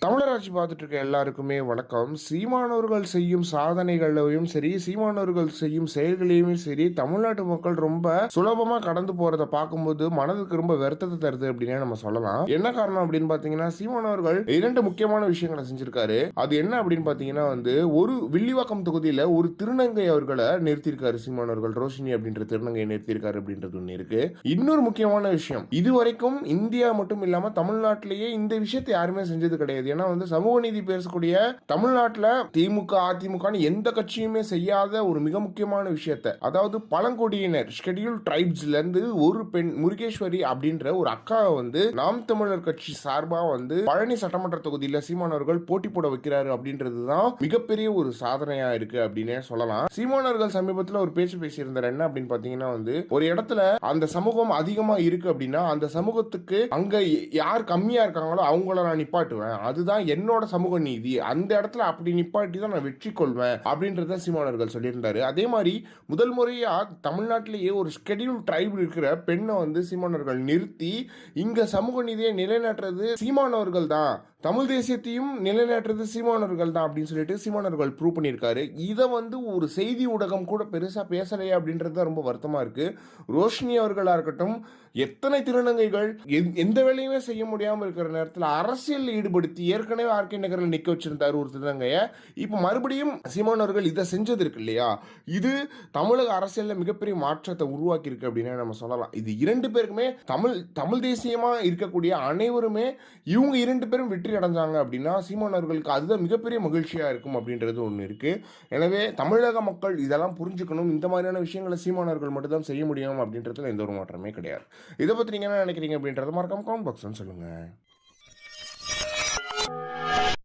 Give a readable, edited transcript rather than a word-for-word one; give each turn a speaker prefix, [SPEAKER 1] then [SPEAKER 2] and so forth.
[SPEAKER 1] தமிழராட்சி பார்த்துட்டு இருக்க எல்லாருக்குமே வணக்கம். சீமானவர்கள் செய்யும் சாதனைகளையும் சரி, சீமானவர்கள் செய்யும் செயல்களையுமே சரி, தமிழ்நாட்டு மக்கள் ரொம்ப சுலபமா கடந்து போறத பார்க்கும்போது மனதுக்கு ரொம்ப வருத்தத்தை தருது அப்படின்னே நம்ம சொல்லலாம். என்ன காரணம் அப்படின்னு பாத்தீங்கன்னா, சீமானவர்கள் 2 முக்கியமான விஷயங்களை செஞ்சிருக்காரு. அது என்ன அப்படின்னு பாத்தீங்கன்னா ஒரு வில்லிவாக்கம் தொகுதியில ஒரு திருநங்கை அவர்களை நிறுத்தியிருக்காரு. சீமானவர்கள் ரோஷினி அப்படின்ற திருநங்கையை நிறுத்தியிருக்காரு அப்படின்றது ஒண்ணு இருக்கு. இன்னொரு முக்கியமான விஷயம், இதுவரைக்கும் இந்தியா மட்டும் இல்லாம தமிழ்நாட்டிலேயே இந்த விஷயத்தை யாருமே செஞ்சது கிடையாது. ஏன்னா சமூக நீதி பேசக்கூடிய தமிழ்நாட்டில் திமுக அதிமுக எந்த கட்சியுமே செய்யாத ஒரு மிக முக்கியமான விஷயத்தை, அதாவது பழங்குடியினர் ஷெட்யூல் டிரைப்ஸ்ல இருந்து ஒரு பெண் முருகேஸ்வரி அப்படின்ற ஒரு அக்கா நாம் தமிழர் கட்சி சார்பா பழனி சட்டமன்ற தொகுதியில் சீமானவர்கள் போட்டி போட வைக்கிறாரு அப்படின்றதுதான் மிகப்பெரிய ஒரு சாதனையா இருக்கு அப்படின்னே சொல்லலாம். சீமானவர்கள் சமீபத்தில் ஒரு பேச்சு பேசியிருந்தார். என்ன அப்படின்னு பாத்தீங்கன்னா ஒரு இடத்துல அந்த சமூகம் அதிகமா இருக்கு அப்படின்னா அந்த சமூகத்துக்கு அங்க யார் கம்மியா இருக்காங்களோ அவங்கள நான் நிப்பாட்டுவேன், அதுதான் என்னோட சமூக நீதி, அந்த இடத்துல அப்படி நிப்பாட்டி தான் நான் வெற்றி கொள்வேன் அப்படின்றத சீமானவர்கள் சொல்லியிருந்தாரு. அதே மாதிரி முதல் முறையா தமிழ்நாட்டிலேயே ஒரு ஷெட்யூல் ட்ரைப் இருக்கிற பெண்ணை சீமானவர்கள் நிறுத்தி இங்க சமூக நீதியை நிலைநாட்டுறது சீமானவர்கள் தான், தமிழ் தேசியத்தையும் நிலைநாட்டுறது சீமானவர்கள் தான் அப்படின்னு சொல்லிட்டு சீமானவர்கள் ப்ரூவ் பண்ணியிருக்காரு. இதை ஒரு செய்தி ஊடகம் கூட பெருசா பேசலையே அப்படின்றது ரொம்ப வருத்தமா இருக்கு. ரோஷினி அவர்களா இருக்கட்டும், எத்தனை திருநங்கைகள் எந்த வேலையுமே செய்ய முடியாமல் இருக்கிற நேரத்தில் அரசியல் ஈடுபடுத்தி ஏற்கனவே ஆர்கே நகரில் நிக்க வச்சிருந்தாரு ஒரு திருநங்கைய. இப்ப மறுபடியும் சீமானவர்கள் இதை செஞ்சது இருக்கு இல்லையா, இது தமிழக அரசியல்ல மிகப்பெரிய மாற்றத்தை உருவாக்கி இருக்கு அப்படின்னு நம்ம சொல்லலாம். இது 2 பேருக்குமே தமிழ் தேசியமா இருக்கக்கூடிய அனைவருமே இவங்க 2 பேரும் வெற்றி அடைஞ்சாங்க அப்படின்னா சீமானவர்களுக்கு அதுதான் மிகப்பெரிய மகிழ்ச்சியா இருக்கும் அப்படின்றது ஒண்ணு இருக்கு. எனவே தமிழக மக்கள் இதெல்லாம் புரிஞ்சுக்கணும். இந்த மாதிரியான விஷயங்களை சீமானவர்கள் மட்டும்தான் செய்ய முடியும் அப்படின்றதுல எந்த ஒரு மாற்றமே கிடையாது. இதை பத்தி நீங்க என்ன நினைக்கிறீங்க அப்படின்றத மறக்காம கமெண்ட் பாக்ஸ்ல சொல்லுங்க.